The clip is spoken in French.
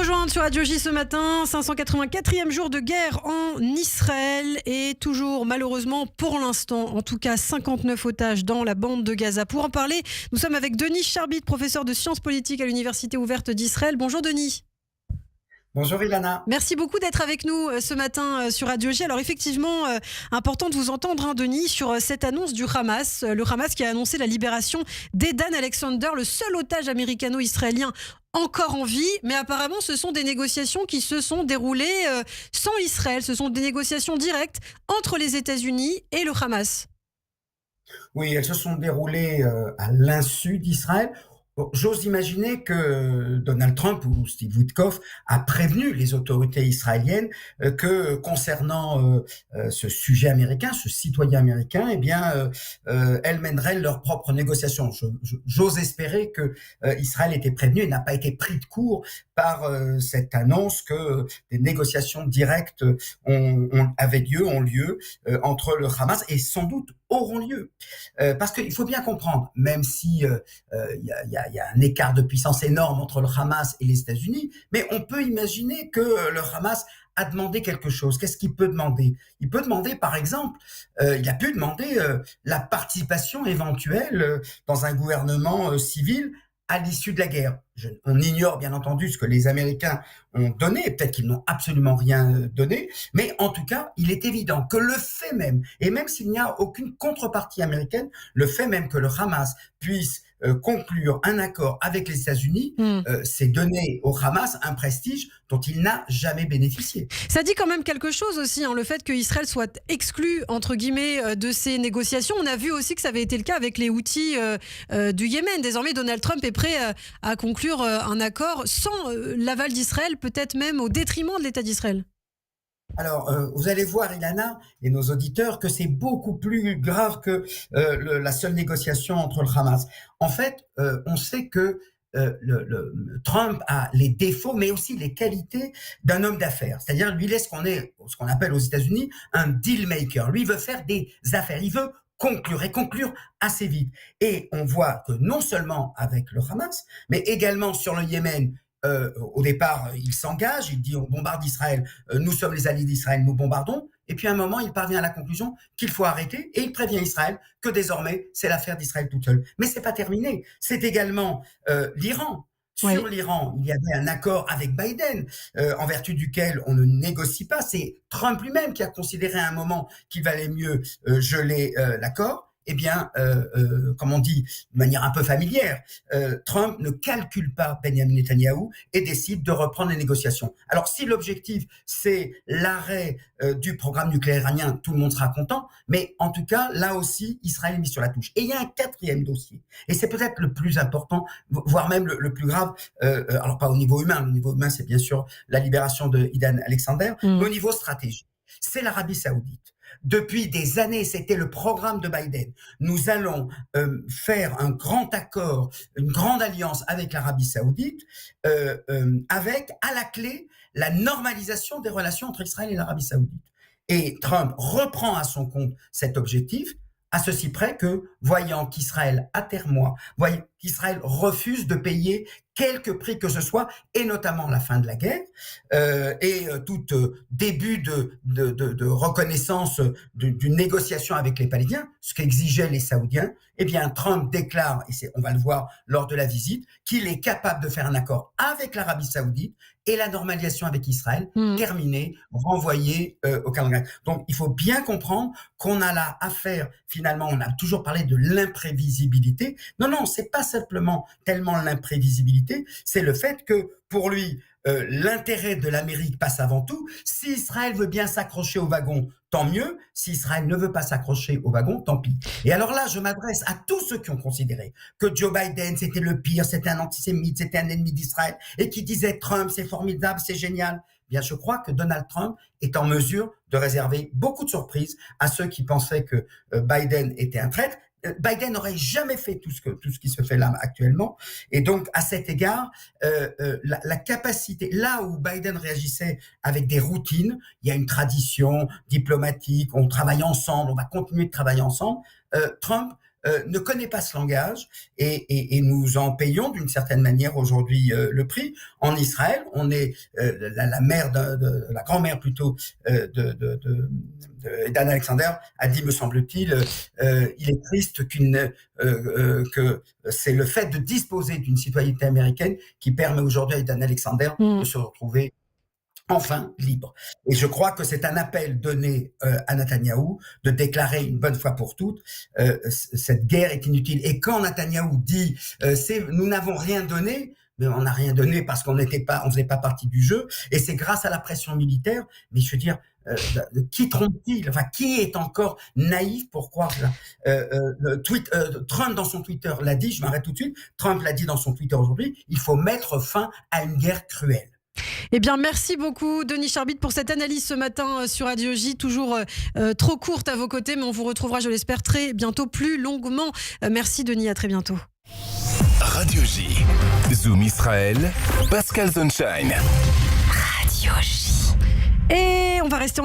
rejoindre sur Radio J ce matin, 584e jour de guerre en Israël et toujours malheureusement pour l'instant, en tout cas 59 otages dans la bande de Gaza. Pour en parler, nous sommes avec Denis Charbit, professeur de sciences politiques à l'Université ouverte d'Israël. Bonjour Denis. Bonjour Ilana. Merci beaucoup d'être avec nous ce matin sur Radio J. Alors effectivement, important de vous entendre, Denis, sur cette annonce du Hamas. Le Hamas qui a annoncé la libération d'Edan Alexander, le seul otage américano-israélien encore en vie. Mais apparemment, ce sont des négociations qui se sont déroulées sans Israël. Ce sont des négociations directes entre les États-Unis et le Hamas. Oui, elles se sont déroulées à l'insu d'Israël. Bon, j'ose imaginer que Donald Trump ou Steve Witkoff a prévenu les autorités israéliennes que concernant ce sujet américain, ce citoyen américain, eh bien, elles mèneraient leurs propres négociations. J'ose espérer que Israël était prévenu et n'a pas été pris de court par cette annonce que des négociations directes ont lieu entre le Hamas et sans doute auront lieu. Parce qu'il faut bien comprendre, même si il y a un écart de puissance énorme entre le Hamas et les États-Unis, mais on peut imaginer que le Hamas a demandé quelque chose. Qu'est-ce qu'il peut demander? Il peut demander, par exemple, il a pu demander la participation éventuelle dans un gouvernement civil à l'issue de la guerre. On ignore bien entendu ce que les Américains ont donné, peut-être qu'ils n'ont absolument rien donné, mais en tout cas, il est évident que le fait même, et même s'il n'y a aucune contrepartie américaine, le fait même que le Hamas puisse conclure un accord avec les États-Unis, c'est donner au Hamas un prestige dont il n'a jamais bénéficié. Ça dit quand même quelque chose aussi, le fait qu'Israël soit exclu, entre guillemets, de ces négociations. On a vu aussi que ça avait été le cas avec les Houthis du Yémen. Désormais, Donald Trump est prêt à conclure un accord sans l'aval d'Israël, peut-être même au détriment de l'État d'Israël. Alors, vous allez voir, Ilana, et nos auditeurs, que c'est beaucoup plus grave que la seule négociation entre le Hamas. En fait, on sait que Trump a les défauts, mais aussi les qualités d'un homme d'affaires. C'est-à-dire, lui, il est ce qu'on appelle aux États-Unis un deal maker. Lui, il veut faire des affaires. Il veut conclure et conclure assez vite. Et on voit que non seulement avec le Hamas, mais également sur le Yémen, au départ, il s'engage, il dit on bombarde Israël, nous sommes les alliés d'Israël, nous bombardons. Et puis à un moment, il parvient à la conclusion qu'il faut arrêter et il prévient Israël que désormais, c'est l'affaire d'Israël toute seule. Mais c'est pas terminé. C'est également l'Iran. Sur l'Iran, il y avait un accord avec Biden, en vertu duquel on ne négocie pas. C'est Trump lui-même qui a considéré à un moment qu'il valait mieux geler l'accord. Eh bien, comme on dit de manière un peu familière, Trump ne calcule pas Benjamin Netanyahou et décide de reprendre les négociations. Alors, si l'objectif, c'est l'arrêt du programme nucléaire iranien, tout le monde sera content, mais en tout cas, là aussi, Israël est mis sur la touche. Et il y a un quatrième dossier, et c'est peut-être le plus important, voire même le plus grave, alors pas au niveau humain, le niveau humain, c'est bien sûr la libération de Edan Alexander, mais au niveau stratégique, c'est l'Arabie Saoudite. Depuis des années, c'était le programme de Biden. Nous allons faire un grand accord, une grande alliance avec l'Arabie Saoudite, avec à la clé la normalisation des relations entre Israël et l'Arabie Saoudite. Et Trump reprend à son compte cet objectif, à ceci près que, voyant qu'Israël atermoie, voyant qu'Israël refuse de payer quelque prix que ce soit, et notamment la fin de la guerre, et tout début de reconnaissance d'une négociation avec les Palestiniens, ce qu'exigeaient les Saoudiens, eh bien Trump déclare, et on va le voir lors de la visite, qu'il est capable de faire un accord avec l'Arabie Saoudite et la normalisation avec Israël, terminée, renvoyée au calendrier. Donc il faut bien comprendre qu'on a là affaire, finalement, on a toujours parlé de l'imprévisibilité. Non, c'est pas simplement tellement l'imprévisibilité, c'est le fait que pour lui, l'intérêt de l'Amérique passe avant tout. Si Israël veut bien s'accrocher au wagon, tant mieux. Si Israël ne veut pas s'accrocher au wagon, tant pis. Et alors là, je m'adresse à tous ceux qui ont considéré que Joe Biden, c'était le pire, c'était un antisémite, c'était un ennemi d'Israël, et qui disaient Trump, c'est formidable, c'est génial. Bien, je crois que Donald Trump est en mesure de réserver beaucoup de surprises à ceux qui pensaient que Biden était un traître. Biden n'aurait jamais fait tout ce qui se fait là actuellement. Et donc, à cet égard, la capacité, là où Biden réagissait avec des routines, il y a une tradition diplomatique, on travaille ensemble, on va continuer de travailler ensemble. Trump ne connaît pas ce langage et nous en payons d'une certaine manière aujourd'hui le prix. En Israël, on est la mère la grand-mère plutôt d'Anne Alexander a dit, me semble-t-il, il est triste que c'est le fait de disposer d'une citoyenneté américaine qui permet aujourd'hui à Anne Alexander de se retrouver enfin libre. Et je crois que c'est un appel donné à Netanyahou de déclarer une bonne fois pour toutes cette guerre est inutile. Et quand Netanyahou dit nous n'avons rien donné, mais on n'a rien donné parce qu'on faisait pas partie du jeu, et c'est grâce à la pression militaire. Mais je veux dire, qui trompe-t-il? Enfin, qui est encore naïf pour croire Trump dans son Twitter l'a dit, je m'arrête tout de suite, Trump l'a dit dans son Twitter aujourd'hui, il faut mettre fin à une guerre cruelle. Eh bien, merci beaucoup, Denis Charbit, pour cette analyse ce matin sur Radio J. Toujours trop courte à vos côtés, mais on vous retrouvera, je l'espère, très bientôt, plus longuement. Merci, Denis, à très bientôt. Radio J. Zoom Israël, Pascal Sunshine. Radio J. Et on va rester en